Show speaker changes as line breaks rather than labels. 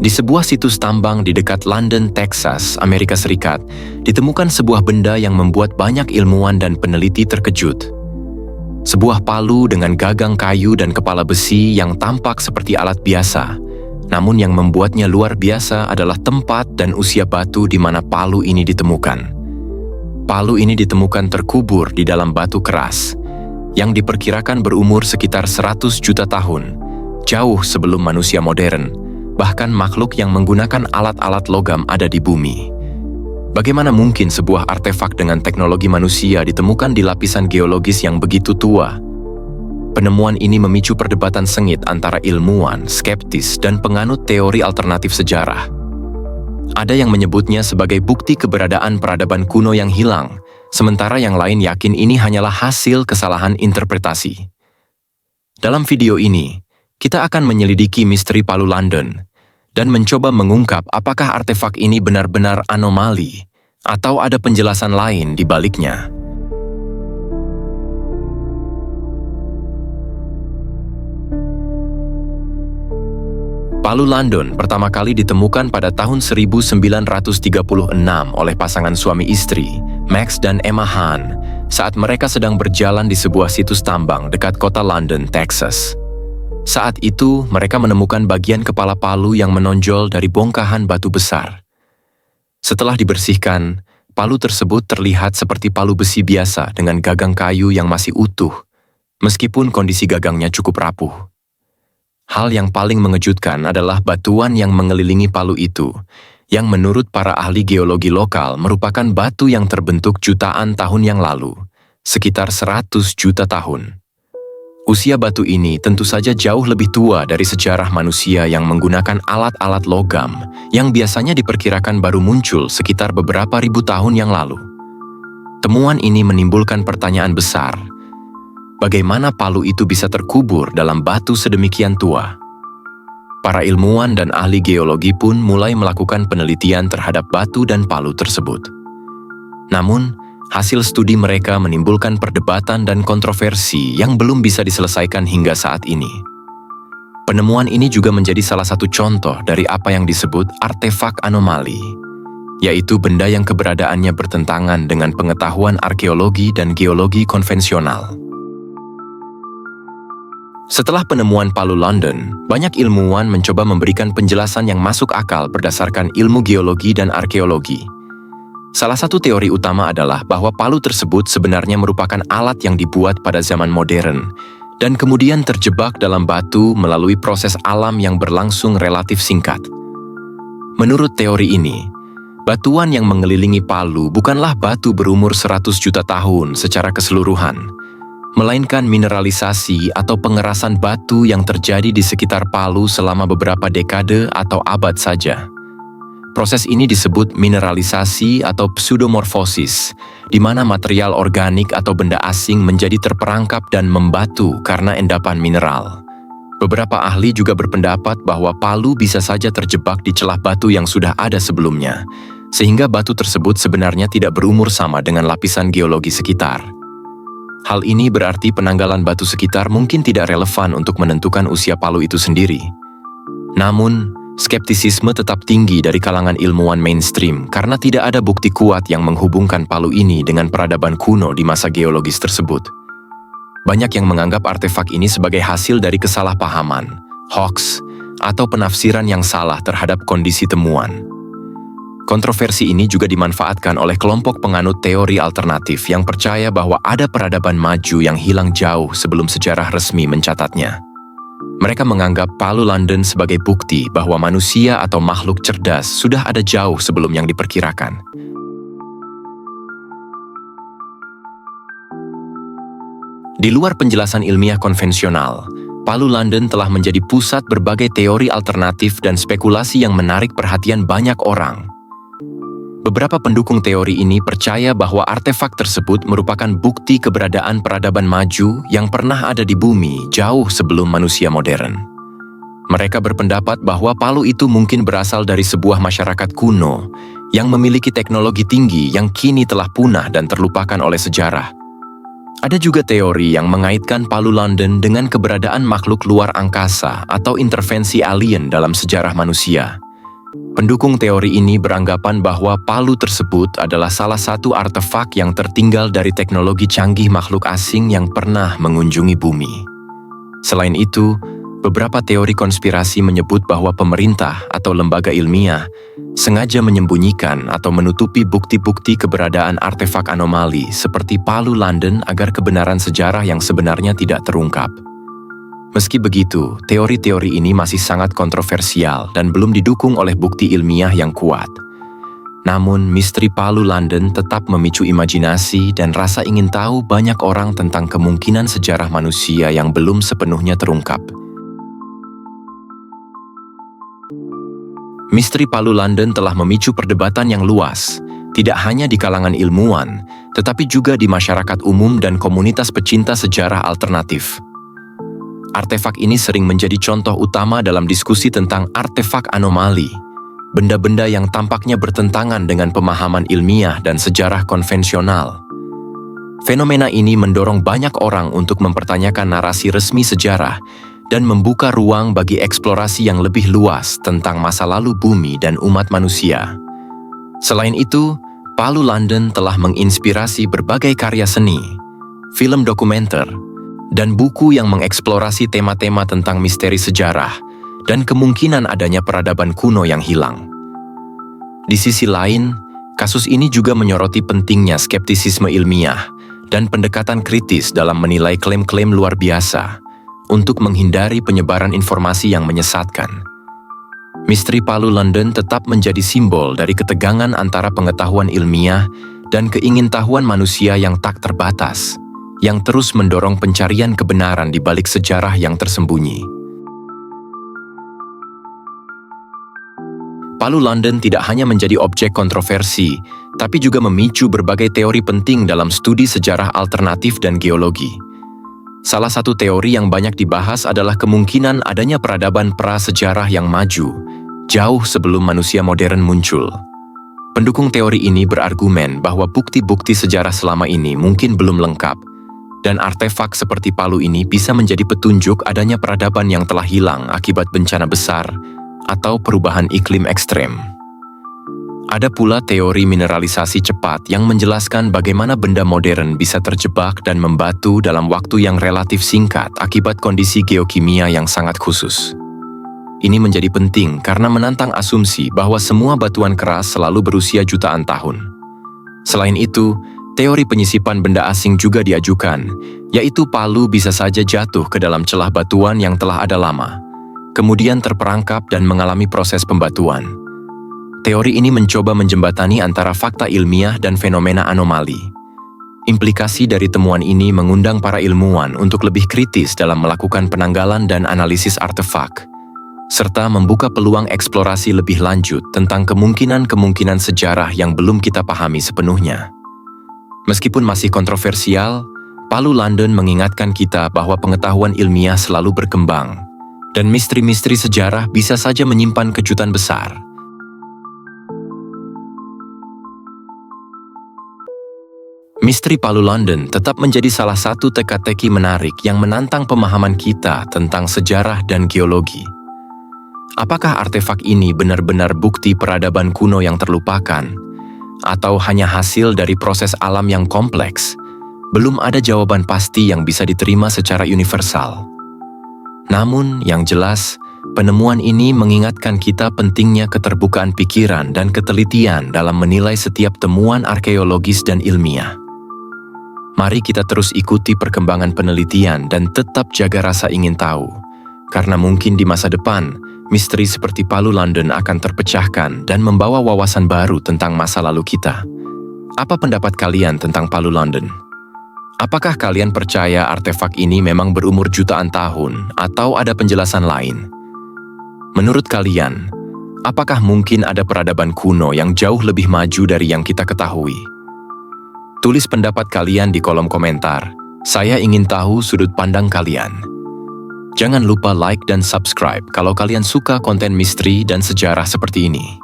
Di sebuah situs tambang di dekat London, Texas, Amerika Serikat, ditemukan sebuah benda yang membuat banyak ilmuwan dan peneliti terkejut. Sebuah palu dengan gagang kayu dan kepala besi yang tampak seperti alat biasa. Namun yang membuatnya luar biasa adalah tempat dan usia batu di mana palu ini ditemukan. Palu ini ditemukan terkubur di dalam batu keras, yang diperkirakan berumur sekitar 100 juta tahun, jauh sebelum manusia modern. Bahkan makhluk yang menggunakan alat-alat logam ada di bumi. Bagaimana mungkin sebuah artefak dengan teknologi manusia ditemukan di lapisan geologis yang begitu tua? Penemuan ini memicu perdebatan sengit antara ilmuwan, skeptis, dan penganut teori alternatif sejarah. Ada yang menyebutnya sebagai bukti keberadaan peradaban kuno yang hilang, sementara yang lain yakin ini hanyalah hasil kesalahan interpretasi. Dalam video ini, kita akan menyelidiki misteri Palu London dan mencoba mengungkap apakah artefak ini benar-benar anomali atau ada penjelasan lain di baliknya. Palu London pertama kali ditemukan pada tahun 1936 oleh pasangan suami istri, Max dan Emma Hahn, saat mereka sedang berjalan di sebuah situs tambang dekat kota London, Texas. Saat itu, mereka menemukan bagian kepala palu yang menonjol dari bongkahan batu besar. Setelah dibersihkan, palu tersebut terlihat seperti palu besi biasa dengan gagang kayu yang masih utuh, meskipun kondisi gagangnya cukup rapuh. Hal yang paling mengejutkan adalah batuan yang mengelilingi palu itu, yang menurut para ahli geologi lokal merupakan batu yang terbentuk jutaan tahun yang lalu, sekitar 100 juta tahun. Usia batu ini tentu saja jauh lebih tua dari sejarah manusia yang menggunakan alat-alat logam yang biasanya diperkirakan baru muncul sekitar beberapa ribu tahun yang lalu. Temuan ini menimbulkan pertanyaan besar. Bagaimana palu itu bisa terkubur dalam batu sedemikian tua? Para ilmuwan dan ahli geologi pun mulai melakukan penelitian terhadap batu dan palu tersebut. Namun, hasil studi mereka menimbulkan perdebatan dan kontroversi yang belum bisa diselesaikan hingga saat ini. Penemuan ini juga menjadi salah satu contoh dari apa yang disebut artefak anomali, yaitu benda yang keberadaannya bertentangan dengan pengetahuan arkeologi dan geologi konvensional. Setelah penemuan Palu London, banyak ilmuwan mencoba memberikan penjelasan yang masuk akal berdasarkan ilmu geologi dan arkeologi. Salah satu teori utama adalah bahwa palu tersebut sebenarnya merupakan alat yang dibuat pada zaman modern dan kemudian terjebak dalam batu melalui proses alam yang berlangsung relatif singkat. Menurut teori ini, batuan yang mengelilingi palu bukanlah batu berumur 100 juta tahun secara keseluruhan, melainkan mineralisasi atau pengerasan batu yang terjadi di sekitar palu selama beberapa dekade atau abad saja. Proses ini disebut mineralisasi atau pseudomorfosis, di mana material organik atau benda asing menjadi terperangkap dan membatu karena endapan mineral. Beberapa ahli juga berpendapat bahwa palu bisa saja terjebak di celah batu yang sudah ada sebelumnya, sehingga batu tersebut sebenarnya tidak berumur sama dengan lapisan geologi sekitar. Hal ini berarti penanggalan batu sekitar mungkin tidak relevan untuk menentukan usia palu itu sendiri. Namun, skeptisisme tetap tinggi dari kalangan ilmuwan mainstream karena tidak ada bukti kuat yang menghubungkan palu ini dengan peradaban kuno di masa geologis tersebut. Banyak yang menganggap artefak ini sebagai hasil dari kesalahpahaman, hoax, atau penafsiran yang salah terhadap kondisi temuan. Kontroversi ini juga dimanfaatkan oleh kelompok penganut teori alternatif yang percaya bahwa ada peradaban maju yang hilang jauh sebelum sejarah resmi mencatatnya. Mereka menganggap Palu London sebagai bukti bahwa manusia atau makhluk cerdas sudah ada jauh sebelum yang diperkirakan. Di luar penjelasan ilmiah konvensional, Palu London telah menjadi pusat berbagai teori alternatif dan spekulasi yang menarik perhatian banyak orang. Beberapa pendukung teori ini percaya bahwa artefak tersebut merupakan bukti keberadaan peradaban maju yang pernah ada di bumi jauh sebelum manusia modern. Mereka berpendapat bahwa palu itu mungkin berasal dari sebuah masyarakat kuno yang memiliki teknologi tinggi yang kini telah punah dan terlupakan oleh sejarah. Ada juga teori yang mengaitkan Palu London dengan keberadaan makhluk luar angkasa atau intervensi alien dalam sejarah manusia, Pendukung teori ini beranggapan bahwa palu tersebut adalah salah satu artefak yang tertinggal dari teknologi canggih makhluk asing yang pernah mengunjungi bumi. Selain itu, beberapa teori konspirasi menyebut bahwa pemerintah atau lembaga ilmiah sengaja menyembunyikan atau menutupi bukti-bukti keberadaan artefak anomali seperti palu London agar kebenaran sejarah yang sebenarnya tidak terungkap. Meski begitu, teori-teori ini masih sangat kontroversial dan belum didukung oleh bukti ilmiah yang kuat. Namun, misteri palu London tetap memicu imajinasi dan rasa ingin tahu banyak orang tentang kemungkinan sejarah manusia yang belum sepenuhnya terungkap. Misteri palu London telah memicu perdebatan yang luas, tidak hanya di kalangan ilmuwan, tetapi juga di masyarakat umum dan komunitas pecinta sejarah alternatif. Artefak ini sering menjadi contoh utama dalam diskusi tentang artefak anomali, benda-benda yang tampaknya bertentangan dengan pemahaman ilmiah dan sejarah konvensional. Fenomena ini mendorong banyak orang untuk mempertanyakan narasi resmi sejarah dan membuka ruang bagi eksplorasi yang lebih luas tentang masa lalu bumi dan umat manusia. Selain itu, palu London telah menginspirasi berbagai karya seni, film dokumenter, dan buku yang mengeksplorasi tema-tema tentang misteri sejarah dan kemungkinan adanya peradaban kuno yang hilang. Di sisi lain, kasus ini juga menyoroti pentingnya skeptisisme ilmiah dan pendekatan kritis dalam menilai klaim-klaim luar biasa untuk menghindari penyebaran informasi yang menyesatkan. Misteri palu London tetap menjadi simbol dari ketegangan antara pengetahuan ilmiah dan keingintahuan manusia yang tak terbatas, yang terus mendorong pencarian kebenaran di balik sejarah yang tersembunyi. Palu London tidak hanya menjadi objek kontroversi, tapi juga memicu berbagai teori penting dalam studi sejarah alternatif dan geologi. Salah satu teori yang banyak dibahas adalah kemungkinan adanya peradaban prasejarah yang maju, jauh sebelum manusia modern muncul. Pendukung teori ini berargumen bahwa bukti-bukti sejarah selama ini mungkin belum lengkap, dan artefak seperti palu ini bisa menjadi petunjuk adanya peradaban yang telah hilang akibat bencana besar atau perubahan iklim ekstrem. Ada pula teori mineralisasi cepat yang menjelaskan bagaimana benda modern bisa terjebak dan membatu dalam waktu yang relatif singkat akibat kondisi geokimia yang sangat khusus. Ini menjadi penting karena menantang asumsi bahwa semua batuan keras selalu berusia jutaan tahun. Selain itu, teori penyisipan benda asing juga diajukan, yaitu palu bisa saja jatuh ke dalam celah batuan yang telah ada lama, kemudian terperangkap dan mengalami proses pembatuan. Teori ini mencoba menjembatani antara fakta ilmiah dan fenomena anomali. Implikasi dari temuan ini mengundang para ilmuwan untuk lebih kritis dalam melakukan penanggalan dan analisis artefak, serta membuka peluang eksplorasi lebih lanjut tentang kemungkinan-kemungkinan sejarah yang belum kita pahami sepenuhnya. Meskipun masih kontroversial, palu London mengingatkan kita bahwa pengetahuan ilmiah selalu berkembang, dan misteri-misteri sejarah bisa saja menyimpan kejutan besar. Misteri palu London tetap menjadi salah satu teka-teki menarik yang menantang pemahaman kita tentang sejarah dan geologi. Apakah artefak ini benar-benar bukti peradaban kuno yang terlupakan, atau hanya hasil dari proses alam yang kompleks? Belum ada jawaban pasti yang bisa diterima secara universal. Namun, yang jelas, penemuan ini mengingatkan kita pentingnya keterbukaan pikiran dan ketelitian dalam menilai setiap temuan arkeologis dan ilmiah. Mari kita terus ikuti perkembangan penelitian dan tetap jaga rasa ingin tahu, karena mungkin di masa depan, misteri seperti palu London akan terpecahkan dan membawa wawasan baru tentang masa lalu kita. Apa pendapat kalian tentang palu London? Apakah kalian percaya artefak ini memang berumur jutaan tahun atau ada penjelasan lain? Menurut kalian, apakah mungkin ada peradaban kuno yang jauh lebih maju dari yang kita ketahui? Tulis pendapat kalian di kolom komentar. Saya ingin tahu sudut pandang kalian. Jangan lupa like dan subscribe kalau kalian suka konten misteri dan sejarah seperti ini.